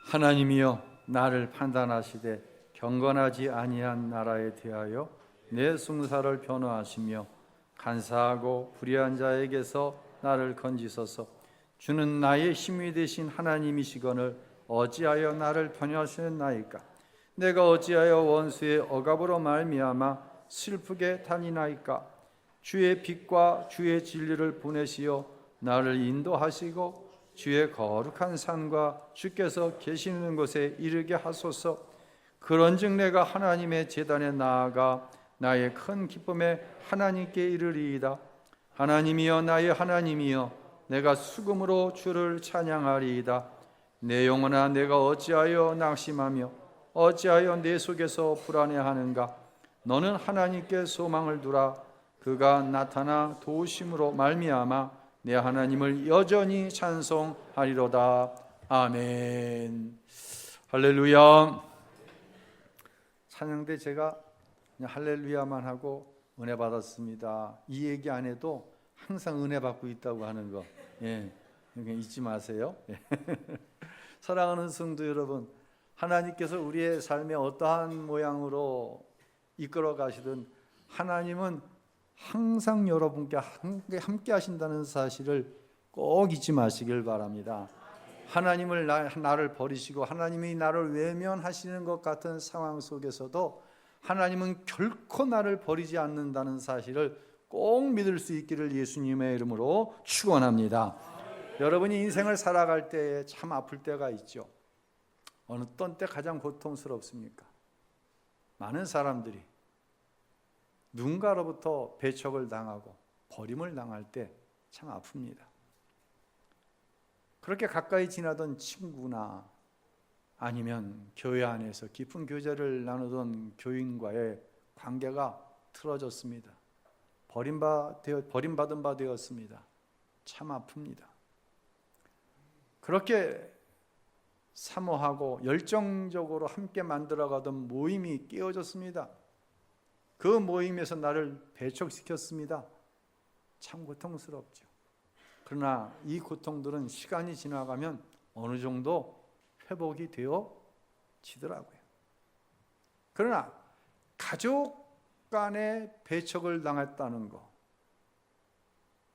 하나님이여 나를 판단하시되 경건하지 아니한 나라에 대하여 내 숭사를 변호하시며 간사하고 불의한 자에게서 나를 건지소서. 주는 나의 힘이 되신 하나님이시거늘 어찌하여 나를 편여하셨나이까? 내가 어찌하여 원수의 억압으로 말미암아 슬프게 다니나이까? 주의 빛과 주의 진리를 보내시어 나를 인도하시고 주의 거룩한 산과 주께서 계시는 곳에 이르게 하소서. 그런즉 내가 하나님의 제단에 나아가 나의 큰 기쁨에 하나님께 이르리이다. 하나님이여 나의 하나님이여 내가 수금으로 주를 찬양하리이다. 내 영혼아 내가 어찌하여 낙심하며 어찌하여 내 속에서 불안해하는가? 너는 하나님께 소망을 두라. 그가 나타나 도우심으로 말미암아 내 하나님을 여전히 찬송하리로다. 아멘. 할렐루야. 찬양 때 제가 그냥 할렐루야만 하고 은혜 받았습니다, 이 얘기 안 해도 항상 은혜 받고 있다고 하는 거, 그냥 잊지 마세요. 사랑하는 성도 여러분, 하나님께서 우리의 삶에 어떠한 모양으로 이끌어 가시든 하나님은 항상 여러분께 함께 하신다는 사실을 꼭 잊지 마시길 바랍니다. 하나님을 나를 버리시고 하나님이 나를 외면하시는 것 같은 상황 속에서도 하나님은 결코 나를 버리지 않는다는 사실을 꼭 믿을 수 있기를 예수님의 이름으로 축원합니다. 여러분이 인생을 살아갈 때에 참 아플 때가 있죠. 어떤 때 가장 고통스럽습니까? 많은 사람들이 누군가로부터 배척을 당하고 버림을 당할 때 참 아픕니다. 그렇게 가까이 지나던 친구나 아니면 교회 안에서 깊은 교제를 나누던 교인과의 관계가 틀어졌습니다. 버림받은 바 되었습니다. 참 아픕니다. 그렇게 사모하고 열정적으로 함께 만들어가던 모임이 깨어졌습니다. 그 모임에서 나를 배척시켰습니다. 참 고통스럽죠. 그러나 이 고통들은 시간이 지나가면 어느 정도 회복이 되어지더라고요. 그러나 가족 간에 배척을 당했다는 거,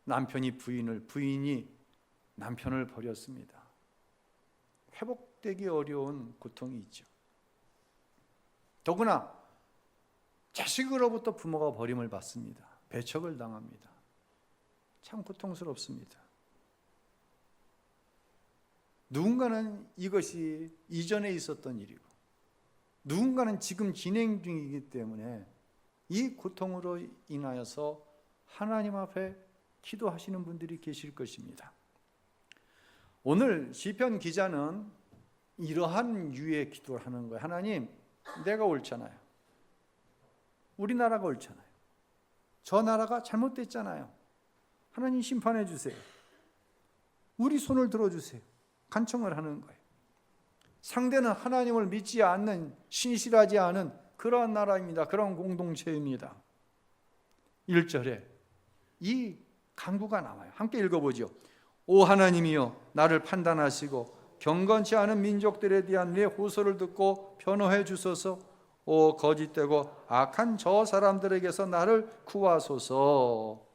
남편이 부인을, 부인이 남편을 버렸습니다. 회복되기 어려운 고통이 있죠. 더구나 자식으로부터 부모가 버림을 받습니다. 배척을 당합니다. 참 고통스럽습니다. 누군가는 이것이 이전에 있었던 일이고 누군가는 지금 진행 중이기 때문에 이 고통으로 인하여서 하나님 앞에 기도하시는 분들이 계실 것입니다. 오늘 시편 기자는 이러한 유의 기도를 하는 거예요. 하나님, 내가 옳잖아요. 우리나라가 옳잖아요. 저 나라가 잘못됐잖아요. 하나님 심판해 주세요. 우리 손을 들어주세요. 간청을 하는 거예요. 상대는 하나님을 믿지 않는, 신실하지 않은 그러한 나라입니다. 그런 공동체입니다. 1절에 이 간구가 나와요. 함께 읽어보죠. 오 하나님이여 나를 판단하시고 경건치 않은 민족들에 대한 내 호소를 듣고 변호해 주소서. 오 거짓되고 악한 저 사람들에게서 나를 구하소서.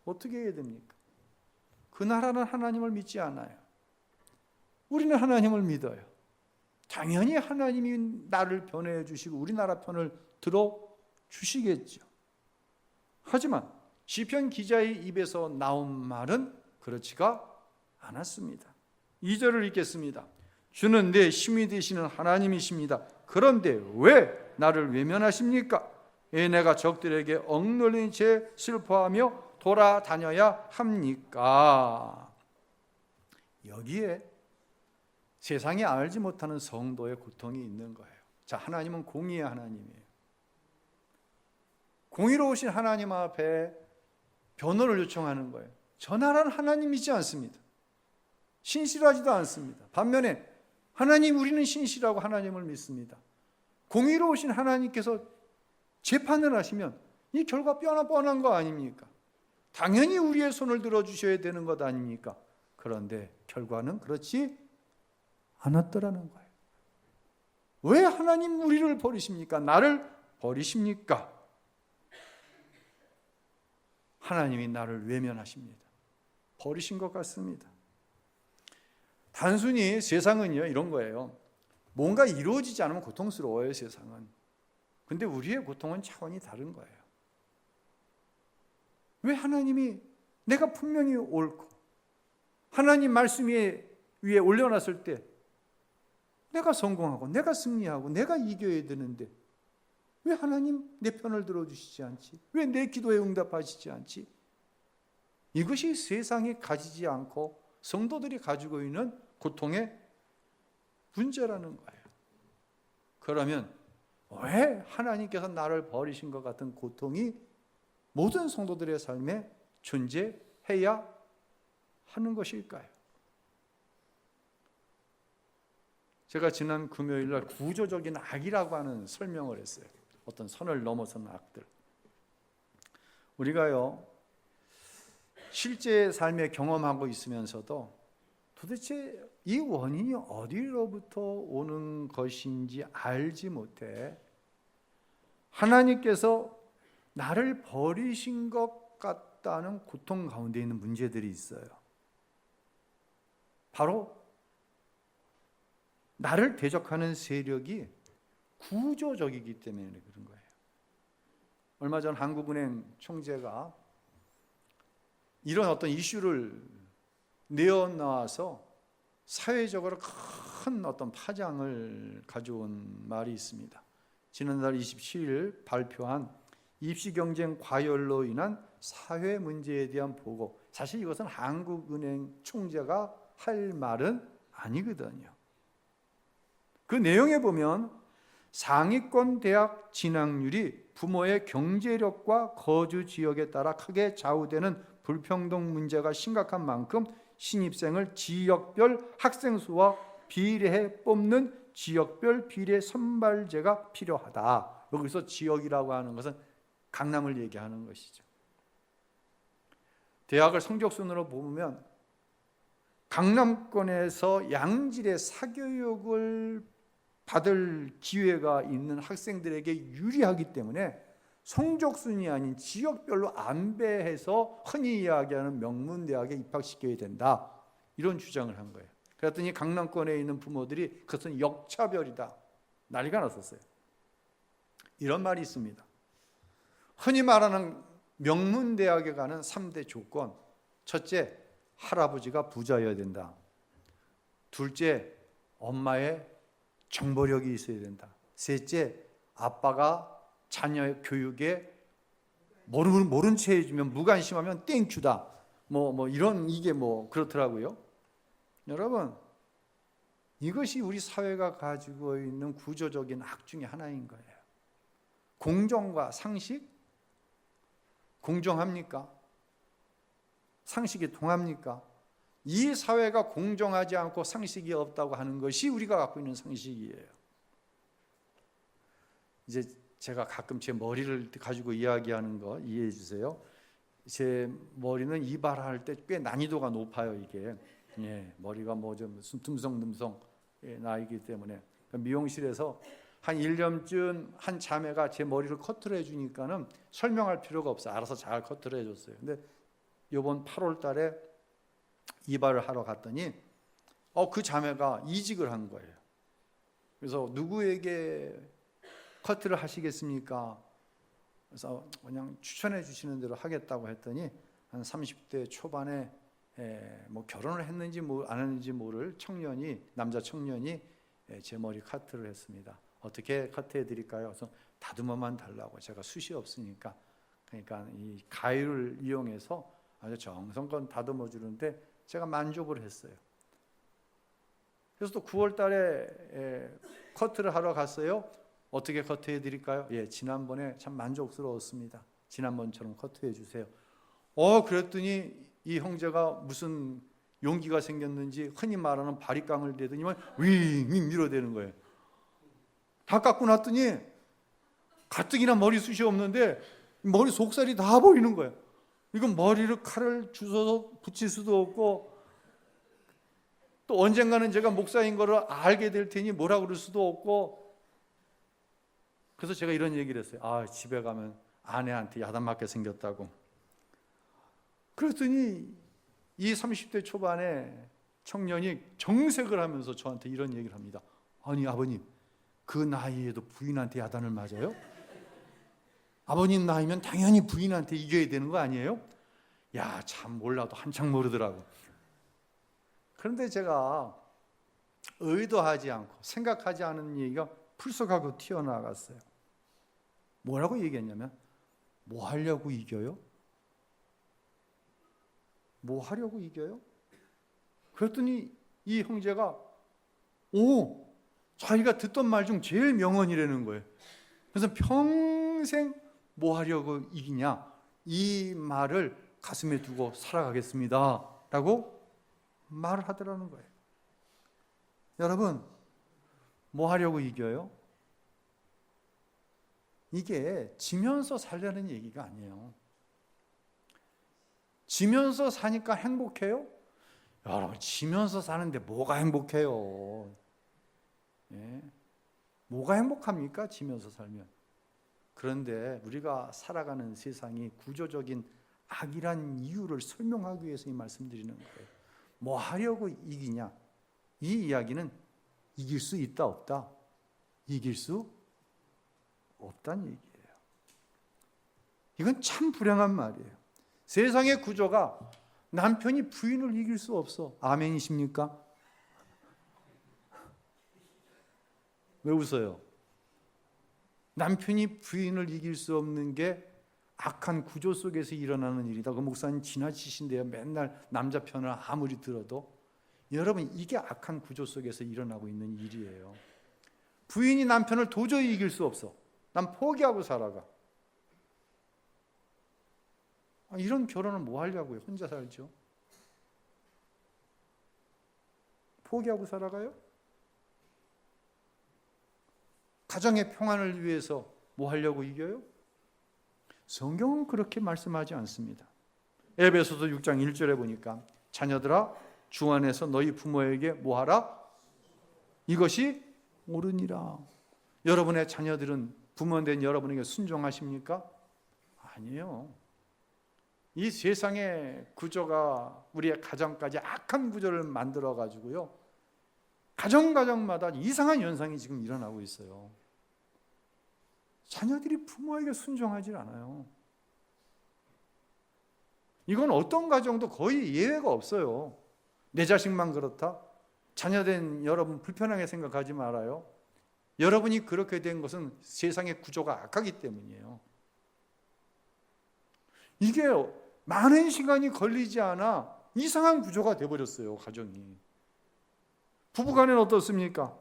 어떻게 해야 됩니까? 그 나라는 하나님을 믿지 않아요. 우리는 하나님을 믿어요. 당연히 하나님이 나를 변호해 주시고 우리나라 편을 들어주시겠죠. 하지만 시편 기자의 입에서 나온 말은 그렇지가 않았습니다. 2절을 읽겠습니다. 주는 내 힘이 되시는 하나님이십니다. 그런데 왜 나를 외면하십니까? 왜 내가 적들에게 억눌린 채 슬퍼하며 돌아다녀야 합니까? 여기에 세상이 알지 못하는 성도의 고통이 있는 거예요. 자, 하나님은 공의의 하나님이에요. 공의로우신 하나님 앞에 변호를 요청하는 거예요. 저 나라는 하나님이지 않습니다. 신실하지도 않습니다. 반면에 하나님, 우리는 신실하고 하나님을 믿습니다. 공의로우신 하나님께서 재판을 하시면 이 결과 뻔한 거 아닙니까? 당연히 우리의 손을 들어주셔야 되는 것 아닙니까? 그런데 결과는 그렇지 않았더라는 거예요. 왜 하나님 우리를 버리십니까? 나를 버리십니까? 하나님이 나를 외면하십니다. 버리신 것 같습니다. 단순히 세상은요 이런 거예요. 뭔가 이루어지지 않으면 고통스러워요, 세상은. 근데 우리의 고통은 차원이 다른 거예요. 왜 하나님이 내가 분명히 옳고 하나님 말씀 위에 올려놨을 때 내가 성공하고 내가 승리하고 내가 이겨야 되는데 왜 하나님 내 편을 들어주시지 않지? 왜 내 기도에 응답하시지 않지? 이것이 세상이 가지지 않고 성도들이 가지고 있는 고통의 문제라는 거예요. 그러면 왜 하나님께서 나를 버리신 것 같은 고통이 모든 성도들의 삶에 존재해야 하는 것일까요? 제가 지난 금요일 날 구조적인 악이라고 하는 설명을 했어요. 어떤 선을 넘어서는 악들. 우리가요 실제 삶에 경험하고 있으면서도 도대체 이 원인이 어디로부터 오는 것인지 알지 못해 하나님께서 나를 버리신 것 같다는 고통 가운데 있는 문제들이 있어요. 바로 나를 대적하는 세력이 구조적이기 때문에 그런 거예요. 얼마 전 한국은행 총재가 이런 어떤 이슈를 내어나와서 사회적으로 큰 어떤 파장을 가져온 말이 있습니다. 지난달 27일 발표한 입시 경쟁 과열로 인한 사회 문제에 대한 보고. 사실 이것은 한국은행 총재가 할 말은 아니거든요. 그 내용에 보면 상위권 대학 진학률이 부모의 경제력과 거주 지역에 따라 크게 좌우되는 불평등 문제가 심각한 만큼 신입생을 지역별 학생 수와 비례해 뽑는 지역별 비례 선발제가 필요하다. 여기서 지역이라고 하는 것은 강남을 얘기하는 것이죠. 대학을 성적순으로 보면 강남권에서 양질의 사교육을 받을 기회가 있는 학생들에게 유리하기 때문에 성적순이 아닌 지역별로 안배해서 흔히 이야기하는 명문대학에 입학시켜야 된다. 이런 주장을 한 거예요. 그랬더니 강남권에 있는 부모들이 그것은 역차별이다. 난리가 났었어요. 이런 말이 있습니다. 흔히 말하는 명문대학에 가는 3대 조건. 첫째, 할아버지가 부자여야 된다. 둘째, 엄마의 정보력이 있어야 된다. 셋째, 아빠가 자녀의 교육에 모른 채 해주면 무관심하면 땡큐다. 이게 그렇더라고요. 여러분, 이것이 우리 사회가 가지고 있는 구조적인 악 중에 하나인 거예요. 공정과 상식, 공정합니까? 상식이 통합니까? 이 사회가 공정하지 않고 상식이 없다고 하는 것이 우리가 갖고 있는 상식이에요. 이제 제가 가끔 제 머리를 가지고 이야기하는 거 이해해 주세요. 제 머리는 이발할 때 꽤 난이도가 높아요, 이게. 머리가 좀 듬성듬성 나이기 때문에 미용실에서 한 1년쯤 한 자매가 제 머리를 커트를 해주니까는 설명할 필요가 없어요. 알아서 잘 커트를 해줬어요. 근데 이번 8월 달에 이발을 하러 갔더니 그 자매가 이직을 한 거예요. 그래서 누구에게 커트를 하시겠습니까? 그래서 그냥 추천해 주시는 대로 하겠다고 했더니 한 30대 초반에 결혼을 했는지 안 했는지 모를 남자 청년이 제 머리 커트를 했습니다. 어떻게 커트해 드릴까요? 그래서 다듬어만 달라고. 제가 숱이 없으니까. 그러니까 이 가위를 이용해서 아주 정성껏 다듬어 주는데 제가 만족을 했어요. 그래서 또 9월 달에 커트를 하러 갔어요. 어떻게 커트해 드릴까요? 지난번에 참 만족스러웠습니다. 지난번처럼 커트해 주세요. 그랬더니 이 형제가 무슨 용기가 생겼는지 흔히 말하는 바리깡을 대더니만 윙윙 밀어대는 거예요. 다 깎고 났더니 가뜩이나 머리숱이 없는데 머리 속살이 다 보이는 거예요. 이건 칼을 주워서 붙일 수도 없고 또 언젠가는 제가 목사인 거를 알게 될 테니 뭐라 그럴 수도 없고 그래서 제가 이런 얘기를 했어요. 집에 가면 아내한테 야단맞게 생겼다고. 그랬더니 이 30대 초반의 청년이 정색을 하면서 저한테 이런 얘기를 합니다. 아니 아버님, 그 나이에도 부인한테 야단을 맞아요? 아버님 나이면 당연히 부인한테 이겨야 되는 거 아니에요? 야, 참 몰라도 한창 모르더라고. 그런데 제가 의도하지 않고 생각하지 않은 얘기가 풀썩하고 튀어나갔어요. 뭐라고 얘기했냐면, 뭐 하려고 이겨요? 뭐 하려고 이겨요? 그랬더니 이 형제가 자기가 듣던 말 중 제일 명언이라는 거예요. 그래서 평생 뭐 하려고 이기냐, 이 말을 가슴에 두고 살아가겠습니다 라고 말을 하더라는 거예요. 여러분, 뭐 하려고 이겨요? 이게 지면서 살려는 얘기가 아니에요. 지면서 사니까 행복해요? 여러분, 지면서 사는데 뭐가 행복해요? 예? 뭐가 행복합니까? 지면서 살면. 그런데 우리가 살아가는 세상이 구조적인 악이란 이유를 설명하기 위해서 이 말씀드리는 거예요. 뭐 하려고 이기냐? 이 이야기는 이길 수 있다 없다? 이길 수 없다는 얘기예요. 이건 참 불행한 말이에요. 세상의 구조가 남편이 부인을 이길 수 없어. 아멘이십니까? 왜 웃어요? 남편이 부인을 이길 수 없는 게 악한 구조 속에서 일어나는 일이다. 그 목사님 지나치신데요. 맨날 남자 편을 아무리 들어도. 여러분, 이게 악한 구조 속에서 일어나고 있는 일이에요. 부인이 남편을 도저히 이길 수 없어. 난 포기하고 살아가. 이런 결혼은 뭐 하려고요? 혼자 살죠. 포기하고 살아가요? 가정의 평안을 위해서 뭐 하려고 이겨요? 성경은 그렇게 말씀하지 않습니다. 에베소서 6장 1절에 보니까 자녀들아 주 안에서 너희 부모에게 뭐 하라? 이것이 옳으니라. 여러분의 자녀들은 부모된 여러분에게 순종하십니까? 아니에요. 이 세상의 구조가 우리의 가정까지 악한 구조를 만들어 가지고요, 가정마다 이상한 현상이 지금 일어나고 있어요. 자녀들이 부모에게 순종하지 않아요. 이건 어떤 가정도 거의 예외가 없어요. 내 자식만 그렇다? 자녀된 여러분 불편하게 생각하지 말아요. 여러분이 그렇게 된 것은 세상의 구조가 악하기 때문이에요. 이게 많은 시간이 걸리지 않아 이상한 구조가 되어버렸어요, 가정이. 부부간에는 어떻습니까?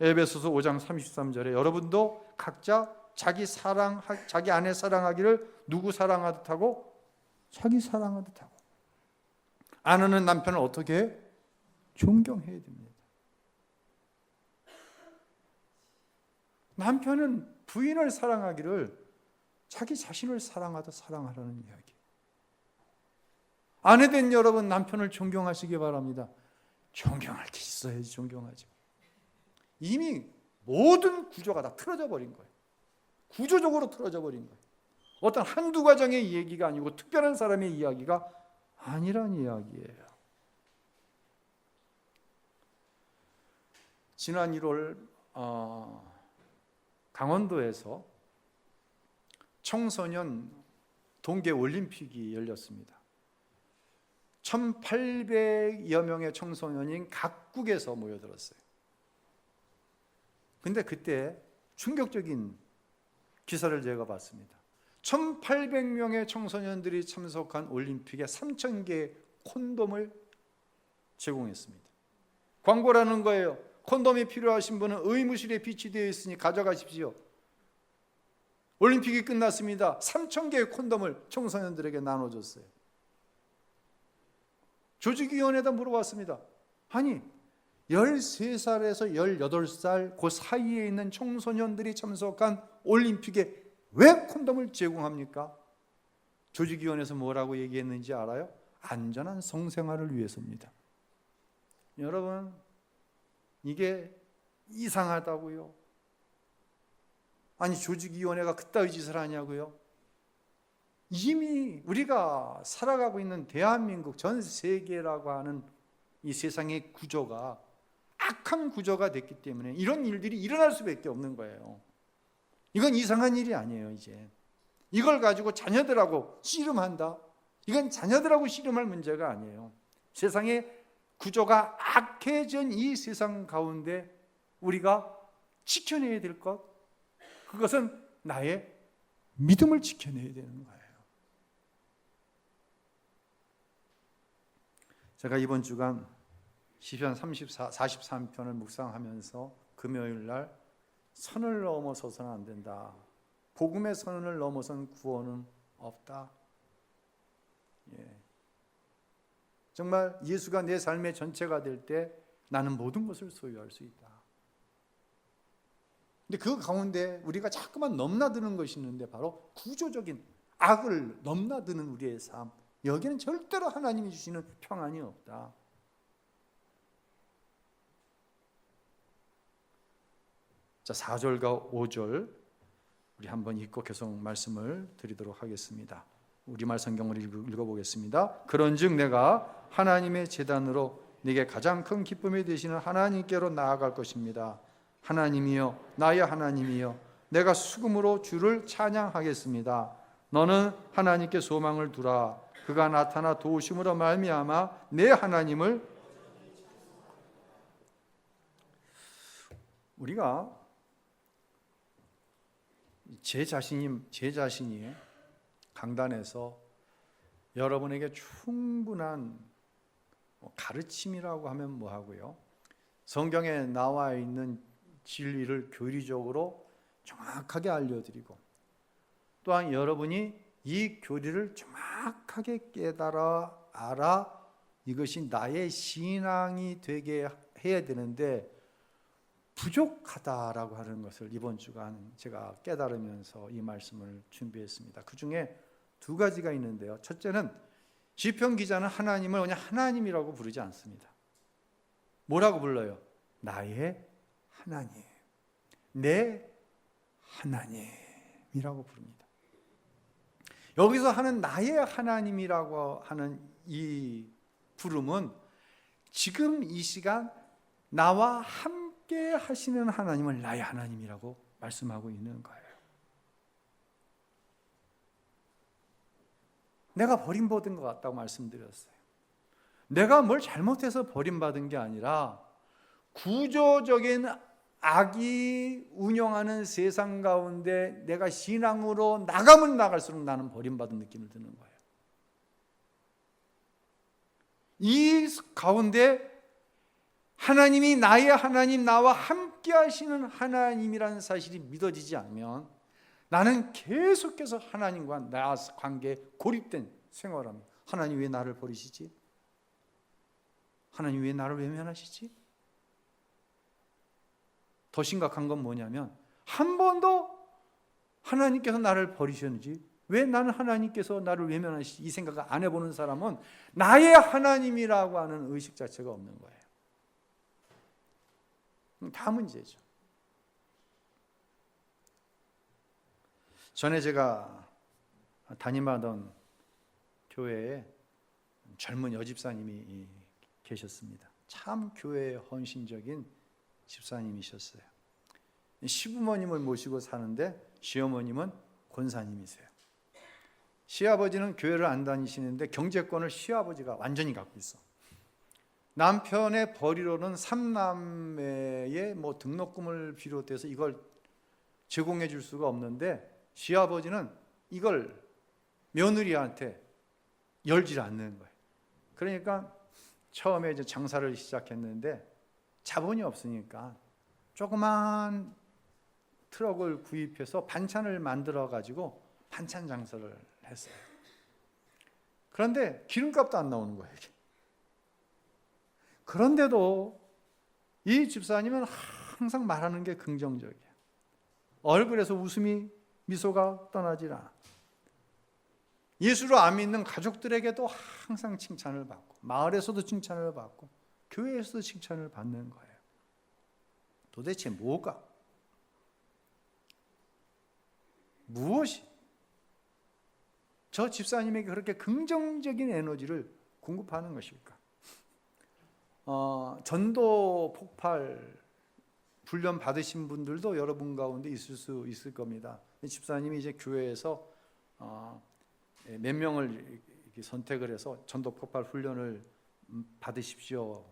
에베소서 5장 33절에 여러분도 각자 자기 아내 사랑하기를 누구 사랑하듯 하고? 자기 사랑하듯 하고. 아내는 남편을 어떻게 해? 존경해야 됩니다. 남편은 부인을 사랑하기를 자기 자신을 사랑하듯 사랑하라는 이야기. 아내된 여러분, 남편을 존경하시기 바랍니다. 존경할 게 있어야지 존경하죠. 이미 모든 구조가 다 틀어져 버린 거예요. 구조적으로 틀어져 버린 거예요. 어떤 한두 가정의 얘기가 아니고 특별한 사람의 이야기가 아니란 이야기예요. 지난 1월 강원도에서 청소년 동계올림픽이 열렸습니다. 1,800여 명의 청소년이 각국에서 모여들었어요. 근데 그때 충격적인 기사를 제가 봤습니다. 1,800명의 청소년들이 참석한 올림픽에 3,000개의 콘돔을 제공했습니다. 광고라는 거예요. 콘돔이 필요하신 분은 의무실에 비치되어 있으니 가져가십시오. 올림픽이 끝났습니다. 3,000개의 콘돔을 청소년들에게 나눠줬어요. 조직위원회에다 물어봤습니다. 아니, 13살에서 18살 그 사이에 있는 청소년들이 참석한 올림픽에 왜 콘돔을 제공합니까? 조직위원회에서 뭐라고 얘기했는지 알아요? 안전한 성생활을 위해서입니다. 여러분, 이게 이상하다고요. 아니 조직위원회가 그따위 짓을 하냐고요? 이미 우리가 살아가고 있는 대한민국, 전 세계라고 하는 이 세상의 구조가 악한 구조가 됐기 때문에 이런 일들이 일어날 수밖에 없는 거예요. 이건 이상한 일이 아니에요. 이제 이걸 가지고 자녀들하고 씨름한다? 이건 자녀들하고 씨름할 문제가 아니에요. 세상의 구조가 악해진 이 세상 가운데 우리가 지켜내야 될 것, 그것은 나의 믿음을 지켜내야 되는 거예요. 제가 이번 주간 시편 43편을 묵상하면서 금요일 날 선을 넘어서서는 안 된다. 복음의 선을 넘어선 구원은 없다. 정말 예수가 내 삶의 전체가 될 때 나는 모든 것을 소유할 수 있다. 근데 그 가운데 우리가 자꾸만 넘나드는 것이 있는데 바로 구조적인 악을 넘나드는 우리의 삶, 여기는 절대로 하나님이 주시는 평안이 없다. 자, 4절과 5절 우리 한번 읽고 계속 말씀을 드리도록 하겠습니다. 우리말 성경을 읽어보겠습니다. 그런즉 내가 하나님의 제단으로 네게 가장 큰 기쁨이 되시는 하나님께로 나아갈 것입니다. 하나님이여, 나의 하나님이여, 내가 수금으로 주를 찬양하겠습니다. 너는 하나님께 소망을 두라. 그가 나타나 도우심으로 말미암아 내 하나님을, 우리가 제 자신이 강단에서 여러분에게 충분한 가르침이라고 하면 뭐하고요? 성경에 나와 있는 진리를 교리적으로 정확하게 알려드리고, 또한 여러분이 이 교리를 정확하게 깨달아 알아 이것이 나의 신앙이 되게 해야 되는데 부족하다라고 하는 것을 이번 주간 제가 깨달으면서 이 말씀을 준비했습니다. 그 중에 두 가지가 있는데요. 첫째는 시편 기자는 하나님을 그냥 하나님이라고 부르지 않습니다. 뭐라고 불러요? 나의 하나님, 내 하나님이라고 부릅니다. 여기서 하는 나의 하나님이라고 하는 이 부름은 지금 이 시간 나와 함께 하시는 하나님을 나의 하나님이라고 말씀하고 있는 거예요. 내가 버림받은 것 같다고 말씀드렸어요. 내가 뭘 잘못해서 버림받은 게 아니라 구조적인 악이 운영하는 세상 가운데 내가 신앙으로 나가면 나갈수록 나는 버림받은 느낌을 드는 거예요. 이 가운데 하나님이 나의 하나님, 나와 함께 하시는 하나님이라는 사실이 믿어지지 않으면 나는 계속해서 하나님과 나 관계에 고립된 생활합니다. 하나님 왜 나를 버리시지? 하나님 왜 나를 외면하시지? 더 심각한 건 뭐냐면 한 번도 하나님께서 나를 버리셨는지, 왜 나는 하나님께서 나를 외면하시지? 이 생각을 안 해보는 사람은 나의 하나님이라고 하는 의식 자체가 없는 거예요. 다 문제죠. 전에 제가 담임하던 교회에 젊은 여집사님이 계셨습니다. 참 교회에 헌신적인 집사님이셨어요. 시부모님을 모시고 사는데 시어머님은 권사님이세요. 시아버지는 교회를 안 다니시는데 경제권을 시아버지가 완전히 갖고 있어. 남편의 벌이로는 3남매의 등록금을 비롯해서 이걸 제공해 줄 수가 없는데 시아버지는 이걸 며느리한테 열질 않는 거예요. 그러니까 처음에 이제 장사를 시작했는데 자본이 없으니까 조그만 트럭을 구입해서 반찬을 만들어 가지고 반찬 장사를 했어요. 그런데 기름값도 안 나오는 거예요. 그런데도 이 집사님은 항상 말하는 게 긍정적이에요. 얼굴에서 미소가 떠나질 않아. 예수를 안 믿는 가족들에게도 항상 칭찬을 받고, 마을에서도 칭찬을 받고, 교회에서도 칭찬을 받는 거예요. 도대체 뭐가? 무엇이 저 집사님에게 그렇게 긍정적인 에너지를 공급하는 것일까? 전도 폭발 훈련 받으신 분들도 여러분 가운데 있을 수 있을 겁니다. 집사님이 이제 교회에서 몇 명을 선택을 해서 전도 폭발 훈련을 받으십시오.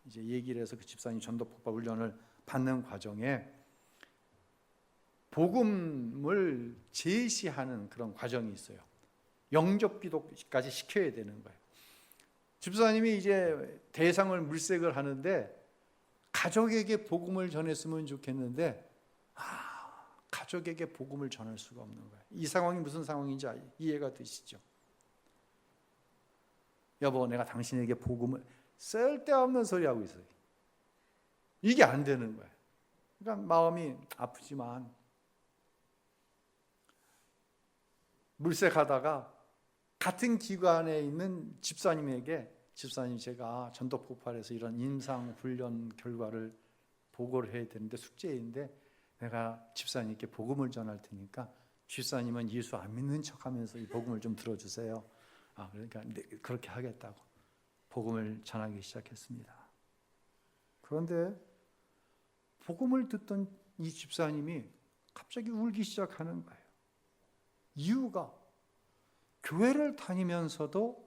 이제 얘기를 해서 그 집사님 전도 폭발 훈련을 받는 과정에 복음을 제시하는 그런 과정이 있어요. 영접 기도까지 시켜야 되는 거예요. 집사님이 이제 대상을 물색을 하는데 가족에게 복음을 전했으면 좋겠는데 가족에게 복음을 전할 수가 없는 거예요. 이 상황이 무슨 상황인지 이해가 되시죠? 여보, 내가 당신에게 복음을 쓸데없는 소리 하고 있어요. 이게 안 되는 거예요. 그러니까 마음이 아프지만 물색하다가 같은 기관에 있는 집사님에게 집사님, 제가 전도 폭발해서 이런 임상 훈련 결과를 보고를 해야 되는데 숙제인데 내가 집사님께 복음을 전할 테니까 집사님은 예수 안 믿는 척하면서 이 복음을 좀 들어주세요. 그러니까 그렇게 하겠다고 복음을 전하기 시작했습니다. 그런데 복음을 듣던 이 집사님이 갑자기 울기 시작하는 거예요. 이유가 교회를 다니면서도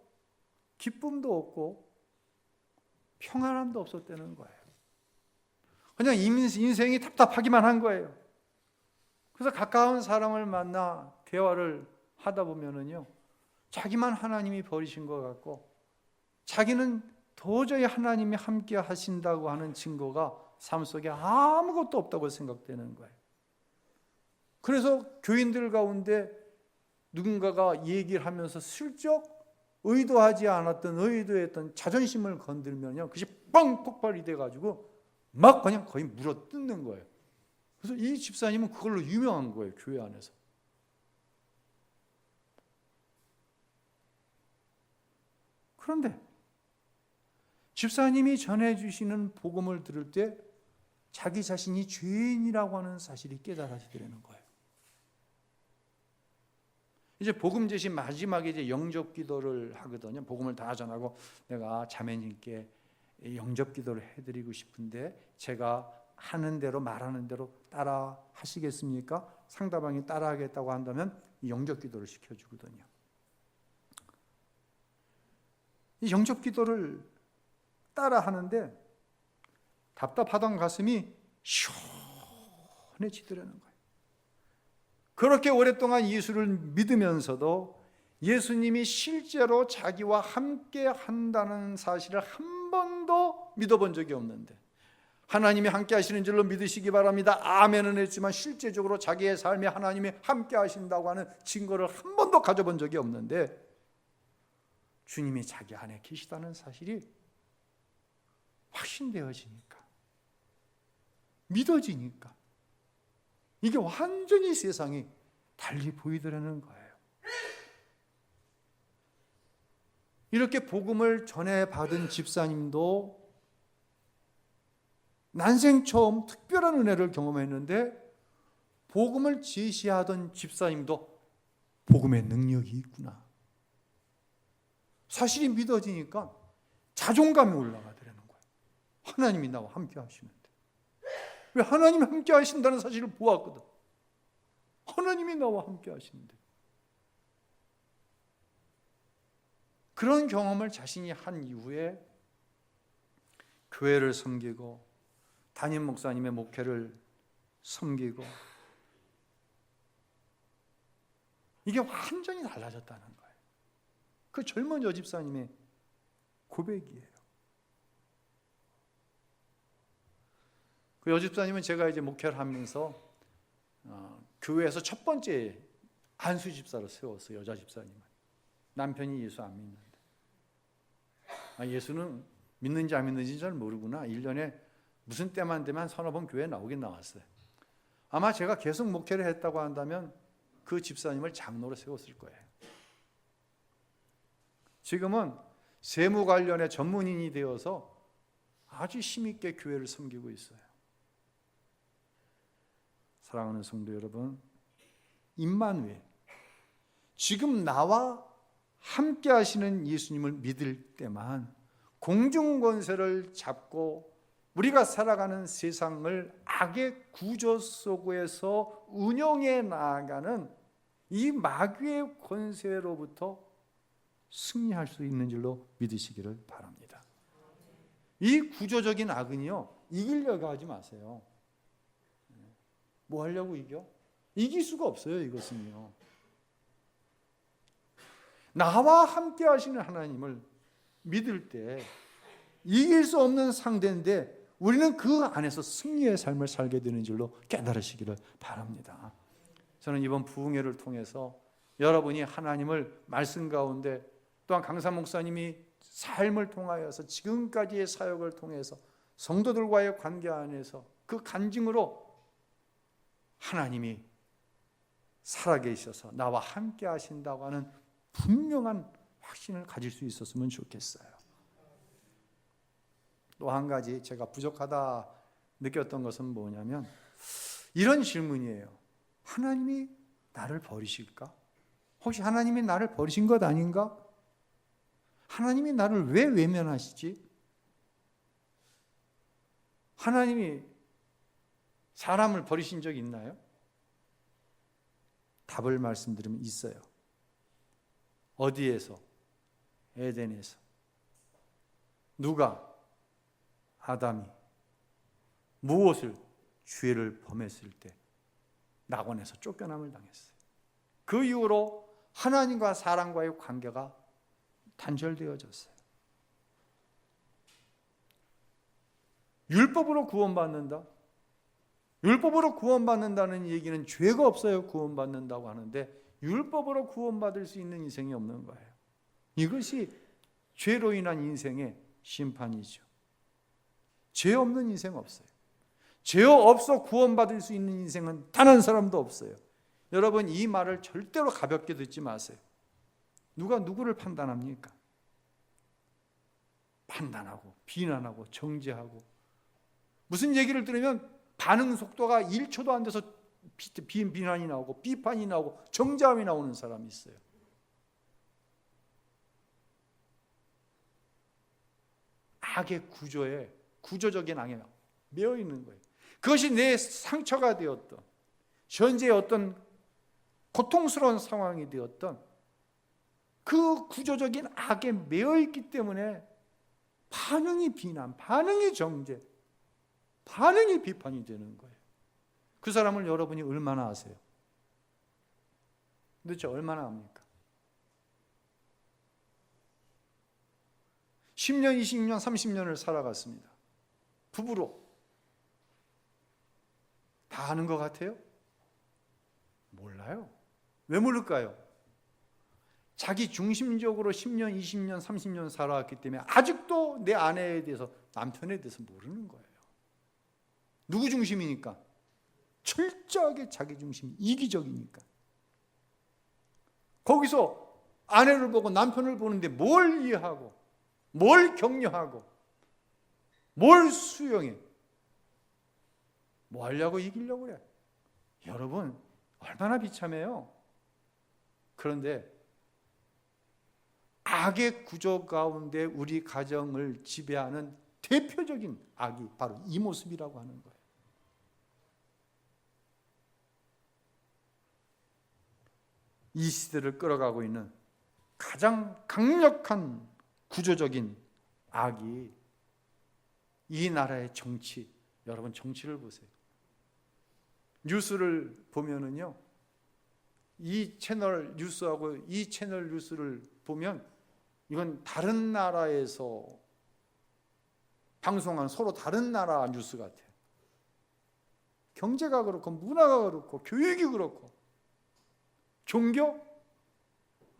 기쁨도 없고 평안함도 없었다는 거예요. 그냥 인생이 답답하기만 한 거예요. 그래서 가까운 사람을 만나 대화를 하다 보면은요, 자기만 하나님이 버리신 것 같고 자기는 도저히 하나님이 함께 하신다고 하는 증거가 삶 속에 아무것도 없다고 생각되는 거예요. 그래서 교인들 가운데 누군가가 얘기를 하면서 슬쩍 의도하지 않았던 의도했던 자존심을 건들면요, 그것이 빵 폭발이 돼가지고 막 그냥 거의 물어뜯는 거예요. 그래서 이 집사님은 그걸로 유명한 거예요, 교회 안에서. 그런데 집사님이 전해주시는 복음을 들을 때 자기 자신이 죄인이라고 하는 사실이 깨달아지게 되는 거예요. 이제 복음 제시 마지막에 이제 영접 기도를 하거든요. 복음을 다 전하고 내가 자매님께 영접 기도를 해드리고 싶은데 제가 하는 대로 말하는 대로 따라 하시겠습니까? 상대방이 따라 하겠다고 한다면 이 영접 기도를 시켜주거든요. 이 영접 기도를 따라 하는데 답답하던 가슴이 시원해지더라는 거예요. 그렇게 오랫동안 예수를 믿으면서도 예수님이 실제로 자기와 함께 한다는 사실을 한 번도 믿어본 적이 없는데, 하나님이 함께 하시는 줄로 믿으시기 바랍니다, 아멘은 했지만 실제적으로 자기의 삶에 하나님이 함께 하신다고 하는 증거를 한 번도 가져본 적이 없는데 주님이 자기 안에 계시다는 사실이 확신되어지니까, 믿어지니까 이게 완전히 세상이 달리 보이더라는 거예요. 이렇게 복음을 전해받은 집사님도 난생 처음 특별한 은혜를 경험했는데, 복음을 제시하던 집사님도 복음의 능력이 있구나, 사실이 믿어지니까 자존감이 올라가더라는 거예요. 하나님이 나와 함께 하시는데, 왜 하나님이 함께 하신다는 사실을 보았거든. 하나님이 나와 함께 하시는데. 그런 경험을 자신이 한 이후에 교회를 섬기고 담임 목사님의 목회를 섬기고, 이게 완전히 달라졌다는 거예요. 그 젊은 여집사님의 고백이에요. 그 여집사님은 제가 이제 목회를 하면서 교회에서 첫 번째 안수 집사로 세웠어요. 여자 집사님은. 남편이 예수 안 믿는데, 예수는 믿는지 안 믿는지 잘 모르구나. 1년에 무슨 때만 되면 한 서너 번 교회에 나오긴 나왔어요. 아마 제가 계속 목회를 했다고 한다면 그 집사님을 장로로 세웠을 거예요. 지금은 세무 관련의 전문인이 되어서 아주 힘있게 교회를 섬기고 있어요. 사랑하는 성도 여러분, 임마누엘, 지금 나와 함께 하시는 예수님을 믿을 때만 공중 권세를 잡고 우리가 살아가는 세상을 악의 구조 속에서 운영해 나아가는 이 마귀의 권세로부터 승리할 수 있는 줄로 믿으시기를 바랍니다. 이 구조적인 악은요, 이기려고 하지 마세요. 뭐 하려고 이겨? 이길 수가 없어요. 이것은요, 나와 함께 하시는 하나님을 믿을 때 이길 수 없는 상대인데 우리는 그 안에서 승리의 삶을 살게 되는 줄로 깨달으시기를 바랍니다. 저는 이번 부흥회를 통해서 여러분이 하나님을 말씀 가운데, 또한 강사 목사님이 삶을 통하여서 지금까지의 사역을 통해서 성도들과의 관계 안에서 그 간증으로 하나님이 살아계셔서 나와 함께 하신다고 하는 분명한 확신을 가질 수 있었으면 좋겠어요. 또 한 가지 제가 부족하다 느꼈던 것은 뭐냐면 이런 질문이에요. 하나님이 나를 버리실까? 혹시 하나님이 나를 버리신 것 아닌가? 하나님이 나를 왜 외면하시지? 하나님이 사람을 버리신 적 있나요? 답을 말씀드리면 있어요. 어디에서? 에덴에서. 누가? 아담이 무엇을? 죄를 범했을 때 낙원에서 쫓겨남을 당했어요. 그 이후로 하나님과 사람과의 관계가 단절되어졌어요. 율법으로 구원받는다? 율법으로 구원받는다는 얘기는 죄가 없어요 구원받는다고 하는데 율법으로 구원받을 수 있는 인생이 없는 거예요. 이것이 죄로 인한 인생의 심판이죠. 죄 없는 인생 없어요. 죄 없어 구원받을 수 있는 인생은 단 한 사람도 없어요. 여러분, 이 말을 절대로 가볍게 듣지 마세요. 누가 누구를 판단합니까? 판단하고 비난하고 정죄하고, 무슨 얘기를 들으면 반응 속도가 1초도 안 돼서 비난이 나오고 비판이 나오고 정죄함이 나오는 사람이 있어요. 악의 구조에, 구조적인 악에 매여 있는 거예요. 그것이 내 상처가 되었던, 현재의 어떤 고통스러운 상황이 되었던 그 구조적인 악에 매여 있기 때문에 반응이 비난, 반응이 정죄, 반응이 비판이 되는 거예요. 그 사람을 여러분이 얼마나 아세요? 도대체 얼마나 압니까? 10년, 20년, 30년을 살아갔습니다. 부부로. 다 아는 것 같아요? 몰라요. 왜 모를까요? 자기 중심적으로 10년, 20년, 30년 살아왔기 때문에 아직도 내 아내에 대해서, 남편에 대해서 모르는 거예요. 누구 중심이니까? 철저하게 자기 중심, 이기적이니까. 거기서 아내를 보고 남편을 보는데 뭘 이해하고, 뭘 격려하고, 뭘 수용해? 뭐 하려고 이기려고 그래? 여러분, 얼마나 비참해요. 그런데 악의 구조 가운데 우리 가정을 지배하는 대표적인 악이 바로 이 모습이라고 하는 거예요. 이 시대를 끌어가고 있는 가장 강력한 구조적인 악이 이 나라의 정치. 여러분, 정치를 보세요. 뉴스를 보면은요, 이 채널 뉴스하고 이 채널 뉴스를 보면 이건 다른 나라에서 방송한 서로 다른 나라 뉴스 같아요. 경제가 그렇고 문화가 그렇고 교육이 그렇고 종교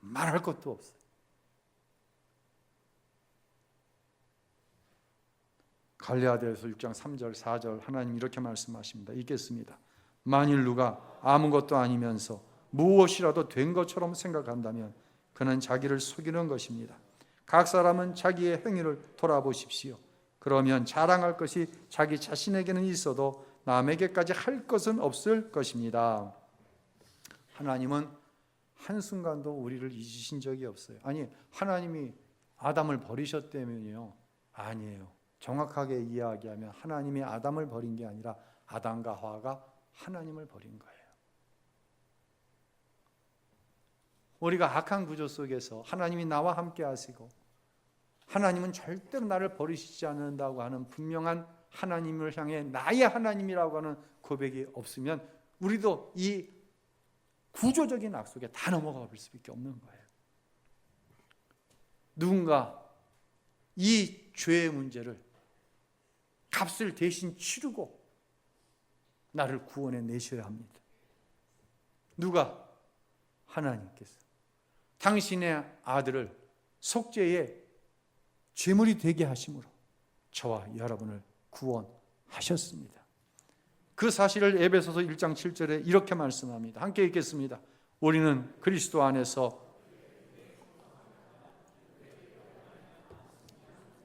말할 것도 없어요. 갈라디아서 6장 3절 4절 하나님 이렇게 말씀하십니다. 읽겠습니다. 만일 누가 아무것도 아니면서 무엇이라도 된 것처럼 생각한다면 그는 자기를 속이는 것입니다. 각 사람은 자기의 행위를 돌아보십시오. 그러면 자랑할 것이 자기 자신에게는 있어도 남에게까지 할 것은 없을 것입니다. 하나님은 한순간도 우리를 잊으신 적이 없어요. 아니, 하나님이 아담을 버리셨다면요? 아니에요. 정확하게 이야기하면 하나님이 아담을 버린 게 아니라 아담과 하와가 하나님을 버린 거예요. 우리가 악한 구조 속에서 하나님이 나와 함께 하시고 하나님은 절대로 나를 버리시지 않는다고 하는 분명한 하나님을 향해 나의 하나님이라고 하는 고백이 없으면 우리도 이 구조적인 악 속에 다 넘어가 볼 수밖에 없는 거예요. 누군가 이 죄의 문제를 값을 대신 치르고 나를 구원해 내셔야 합니다. 누가? 하나님께서 당신의 아들을 속죄의 제물이 되게 하심으로 저와 여러분을 구원하셨습니다. 그 사실을 에베소서 1장 7절에 이렇게 말씀합니다. 함께 읽겠습니다. 우리는 그리스도 안에서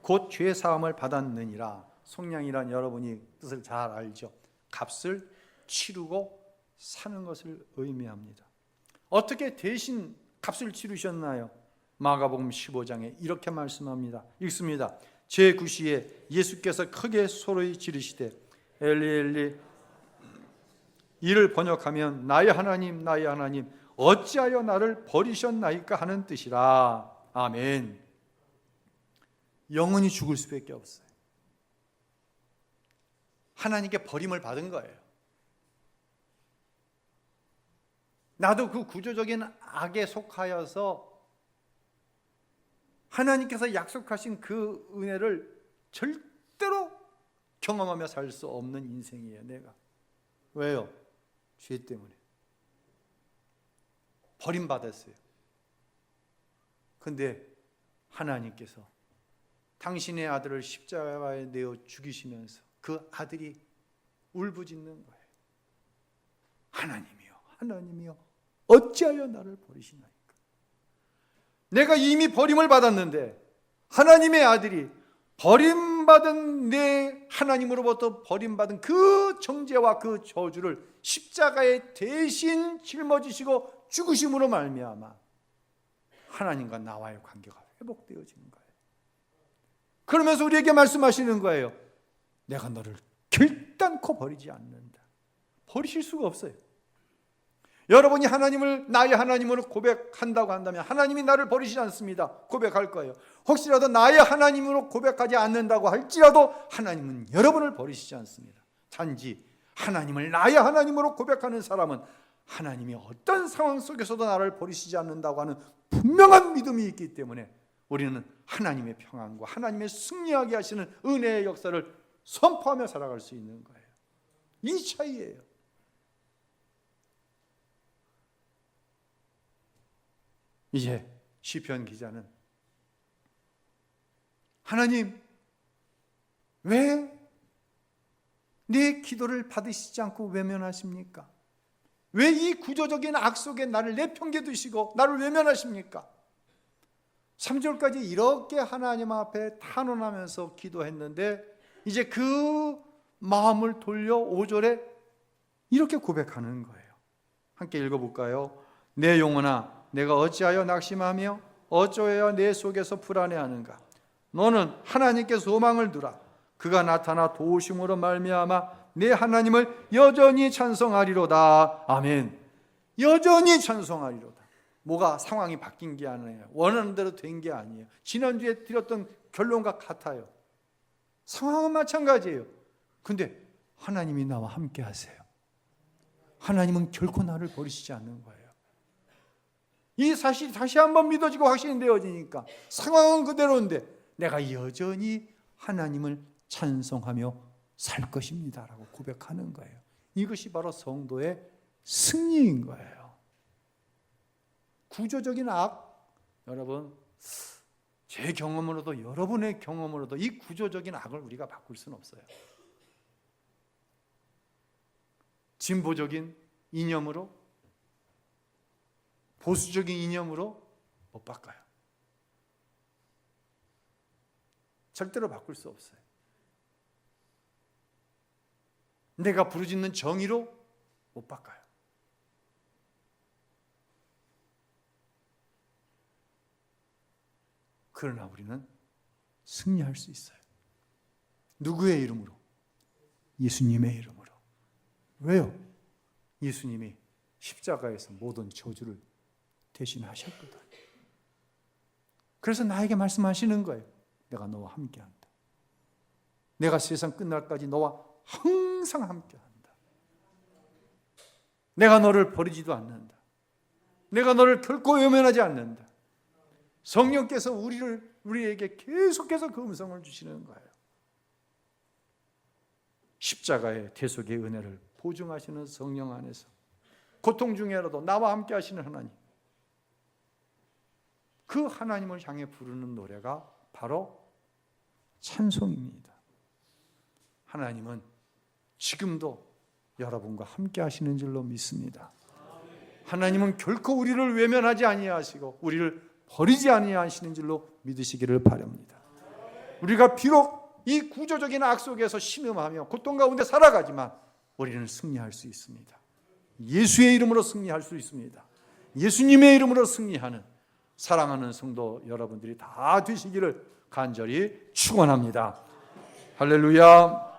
곧 죄 사함을 받았느니라. 속량이란 여러분이 뜻을 잘 알죠. 값을 치르고 사는 것을 의미합니다. 어떻게 대신 값을 치르셨나요? 마가복음 15장에 이렇게 말씀합니다. 읽습니다. 제9시에 예수께서 크게 소리 지르시되 엘리 엘리, 이를 번역하면 나의 하나님 나의 하나님 어찌하여 나를 버리셨나이까 하는 뜻이라. 아멘. 영원히 죽을 수밖에 없어요. 하나님께 버림을 받은 거예요. 나도 그 구조적인 악에 속하여서 하나님께서 약속하신 그 은혜를 절대로 경험하며 살 수 없는 인생이에요. 내가. 왜요? 죄 때문에 버림받았어요. 근데 하나님께서 당신의 아들을 십자가에 내어 죽이시면서 그 아들이 울부짖는 거예요. 하나님이여, 하나님이여, 어찌하여 나를 버리시나이까. 내가 이미 버림을 받았는데 하나님의 아들이 버림받은 내 하나님으로부터 버림받은 그 정죄와 그 저주를 십자가에 대신 짊어지시고 죽으심으로 말미암아 하나님과 나와의 관계가 회복되어지는 거예요. 그러면서 우리에게 말씀하시는 거예요. 내가 너를 결단코 버리지 않는다. 버리실 수가 없어요. 여러분이 하나님을 나의 하나님으로 고백한다고 한다면 하나님이 나를 버리시지 않습니다. 고백할 거예요. 혹시라도 나의 하나님으로 고백하지 않는다고 할지라도 하나님은 여러분을 버리시지 않습니다. 단지 하나님을 나의 하나님으로 고백하는 사람은 하나님이 어떤 상황 속에서도 나를 버리시지 않는다고 하는 분명한 믿음이 있기 때문에 우리는 하나님의 평안과 하나님의 승리하게 하시는 은혜의 역사를 선포하며 살아갈 수 있는 거예요. 이 차이예요. 이제 시편 기자는 하나님, 왜 내 기도를 받으시지 않고 외면하십니까? 왜 이 구조적인 악 속에 나를 내팽개 두시고 나를 외면하십니까? 3절까지 이렇게 하나님 앞에 탄원하면서 기도했는데 이제 그 마음을 돌려 5절에 이렇게 고백하는 거예요. 함께 읽어볼까요? 내 영혼아, 내가 어찌하여 낙심하며 어찌하여 내 속에서 불안해하는가? 너는 하나님께 소망을 두라. 그가 나타나 도우심으로 말미암아 내 하나님을 여전히 찬송하리로다. 아멘. 여전히 찬송하리로다. 뭐가 상황이 바뀐 게 아니에요. 원하는 대로 된 게 아니에요. 지난주에 드렸던 결론과 같아요. 상황은 마찬가지예요. 근데 하나님이 나와 함께 하세요. 하나님은 결코 나를 버리시지 않는 거예요. 이 사실이 다시 한번 믿어지고 확신되어지니까 상황은 그대로인데 내가 여전히 하나님을 찬송하며 살 것입니다 라고 고백하는 거예요. 이것이 바로 성도의 승리인 거예요. 구조적인 악, 여러분, 제 경험으로도 여러분의 경험으로도 이 구조적인 악을 우리가 바꿀 수는 없어요. 진보적인 이념으로, 보수적인 이념으로 못 바꿔요. 절대로 바꿀 수 없어요. 내가 부르짖는 정의로 못 바꿔요. 그러나 우리는 승리할 수 있어요. 누구의 이름으로? 예수님의 이름으로. 왜요? 예수님이 십자가에서 모든 저주를 대신하셨거든. 그래서 나에게 말씀하시는 거예요. 내가 너와 함께한다. 내가 세상 끝날까지 너와 항상 함께한다. 내가 너를 버리지도 않는다. 내가 너를 결코 외면하지 않는다. 성령께서 우리에게 계속해서 그 음성을 주시는 거예요. 십자가의 대속의 은혜를 보증하시는 성령 안에서 고통 중에라도 나와 함께 하시는 하나님, 그 하나님을 향해 부르는 노래가 바로 찬송입니다. 하나님은 지금도 여러분과 함께 하시는 줄로 믿습니다. 하나님은 결코 우리를 외면하지 아니하시고 우리를 버리지 아니하시는 줄로 믿으시기를 바랍니다. 우리가 비록 이 구조적인 악 속에서 신음하며 고통 가운데 살아가지만 우리는 승리할 수 있습니다. 예수의 이름으로 승리할 수 있습니다. 예수님의 이름으로 승리하는 사랑하는 성도 여러분들이 다 되시기를 간절히 축원합니다. 할렐루야.